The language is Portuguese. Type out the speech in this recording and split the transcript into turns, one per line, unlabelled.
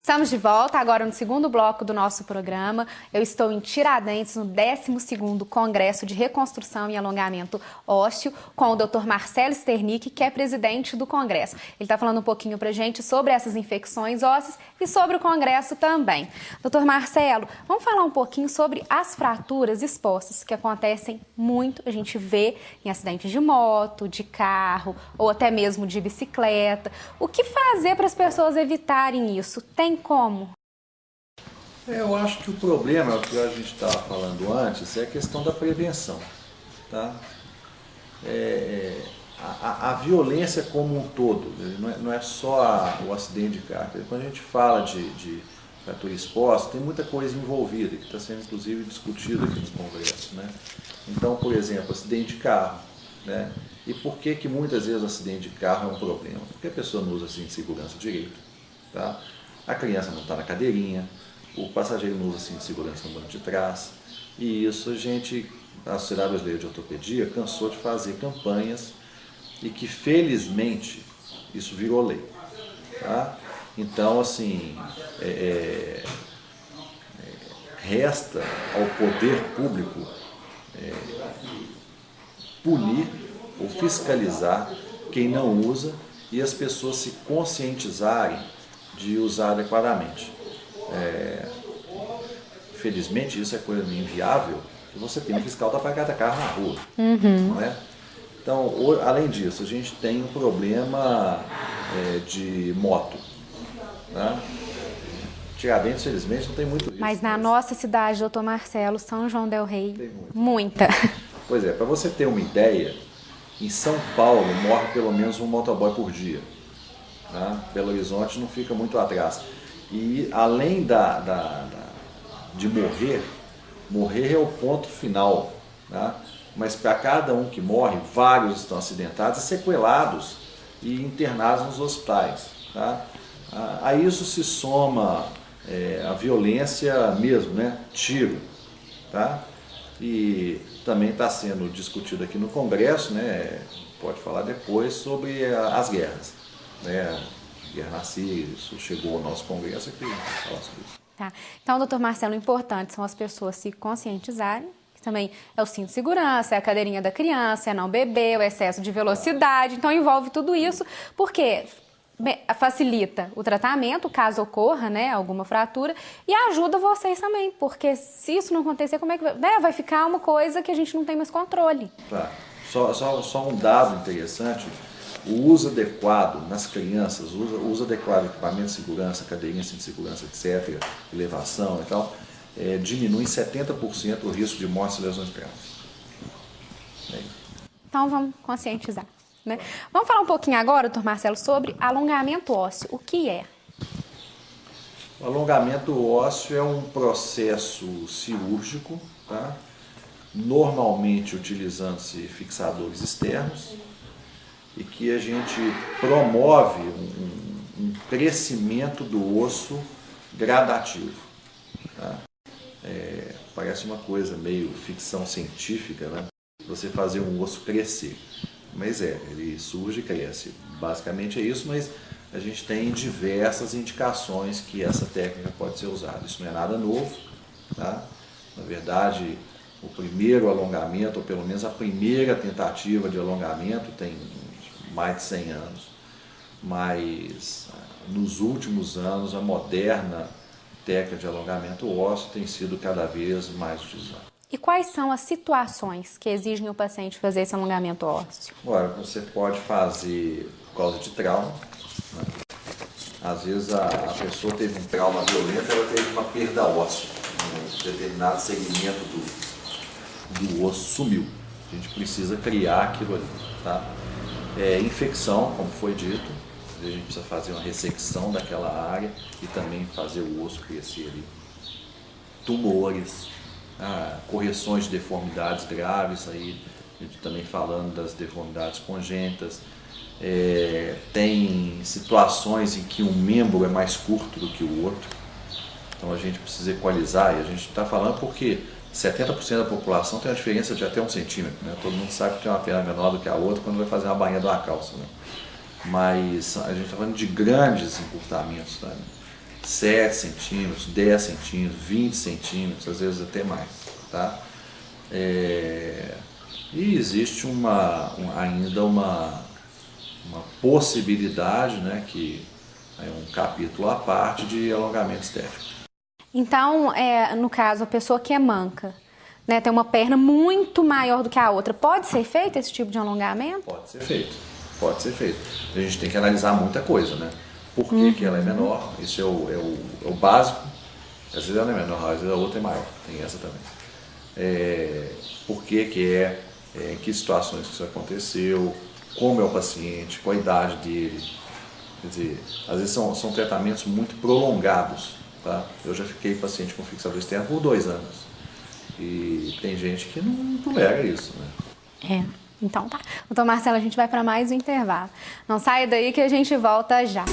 Estamos de volta agora no segundo bloco do nosso programa. Eu estou em Tiradentes, no 12º Congresso de Reconstrução e Alongamento Ósseo, com o Dr. Marcelo Sternick, que é presidente do Congresso. Ele está falando um pouquinho para a gente sobre essas infecções ósseas e sobre o Congresso também. Dr. Marcelo, vamos falar um pouquinho sobre as fraturas expostas, que acontecem muito, a gente vê em acidentes de moto, de carro ou até mesmo de bicicleta. O que fazer para as pessoas evitarem isso? Tem como?
Eu acho que o problema, o que a gente estava falando antes, é a questão da prevenção. Tá? A violência como um todo, não é só o acidente de carro. Quando a gente fala de fratura exposta, tem muita coisa envolvida, que está sendo inclusive discutida aqui nos congressos. Né? Então, por exemplo, acidente de carro. Né? E por que muitas vezes o acidente de carro é um problema? Porque a pessoa não usa cinto de segurança direito. Tá? A criança não está na cadeirinha, o passageiro não usa cinto de segurança no banco de trás. E isso a Sociedade Brasileira de Ortopedia cansou de fazer campanhas e que felizmente isso virou lei. Tá? Então, assim, resta ao poder público punir ou fiscalizar quem não usa e as pessoas se conscientizarem de usar adequadamente. Felizmente isso é coisa inviável, que você tem um fiscal para cada carro na rua. Não é? Então, além disso, a gente tem um problema de moto. Tá? Tiradentes, felizmente, não tem muito isso.
Mas na nossa cidade, doutor Marcelo, São João del Rei, tem muita.
Pois é, para você ter uma ideia, em São Paulo morre pelo menos um motoboy por dia. Tá? Belo Horizonte não fica muito atrás. E além de morrer é o ponto final. Tá? Mas para cada um que morre, vários estão acidentados e sequelados e internados nos hospitais. Tá? A isso se soma a violência mesmo, né? Tiro. Tá? E também está sendo discutido aqui no Congresso, né? Pode falar depois, sobre as guerras. Guerra na Síria, isso chegou ao nosso Congresso aqui, falar sobre isso.
Tá. Então, doutor Marcelo, o importante são as pessoas se conscientizarem, que também é o cinto de segurança, é a cadeirinha da criança, é não beber, o excesso de velocidade, então envolve tudo isso, porque facilita o tratamento, caso ocorra, né, alguma fratura, e ajuda vocês também, porque se isso não acontecer, como é que vai ficar uma coisa que a gente não tem mais controle.
Tá. Só um dado interessante. O uso adequado nas crianças, o uso adequado de equipamento de segurança, cadeirinha de segurança, etc., elevação e tal, diminui em 70% o risco de morte e lesões graves.
Então vamos conscientizar. Né? Vamos falar um pouquinho agora, doutor Marcelo, sobre alongamento ósseo. O que é?
O alongamento ósseo é um processo cirúrgico, tá? Normalmente utilizando-se fixadores externos, e que a gente promove um crescimento do osso gradativo. Tá? Parece uma coisa meio ficção científica, né? Você fazer um osso crescer. Mas ele surge e cresce. Basicamente é isso, mas a gente tem diversas indicações que essa técnica pode ser usada. Isso não é nada novo. Tá? Na verdade, o primeiro alongamento, ou pelo menos a primeira tentativa de alongamento, tem mais de 100 anos, mas nos últimos anos a moderna técnica de alongamento ósseo tem sido cada vez mais utilizada.
E quais são as situações que exigem o paciente fazer esse alongamento ósseo?
Agora, você pode fazer por causa de trauma, né? Às vezes a pessoa teve um trauma violento, ela teve uma perda óssea, um determinado segmento do osso sumiu. A gente precisa criar aquilo ali. Tá? Infecção, como foi dito, a gente precisa fazer uma ressecção daquela área e também fazer o osso crescer ali. Tumores, correções de deformidades graves, aí, a gente também falando das deformidades congênitas. Tem situações em que um membro é mais curto do que o outro, então a gente precisa equalizar, e a gente está falando porque 70% da população tem uma diferença de até 1 centímetro, né? Todo mundo sabe que tem uma perna menor do que a outra quando vai fazer uma bainha de uma calça, né? Mas a gente está falando de grandes encurtamentos, tá? 7 centímetros, 10 centímetros, 20 centímetros, às vezes até mais, tá? E existe ainda uma possibilidade, né, que é um capítulo à parte de alongamento estético.
Então, no caso, a pessoa que é manca, né, tem uma perna muito maior do que a outra, pode ser feito esse tipo de alongamento?
Pode ser feito, pode ser feito. A gente tem que analisar muita coisa, né? Por que que ela é menor, isso é o básico. Às vezes ela é menor, às vezes a outra é maior, tem essa também. Por que que em que situações que isso aconteceu, como é o paciente, qual a idade dele. Quer dizer, às vezes são tratamentos muito prolongados, tá? Eu já fiquei paciente com fixador externo por 2 anos. E tem gente que não tolera isso, né?
Então tá. Doutor Marcelo, a gente vai para mais um intervalo. Não saia daí que a gente volta já.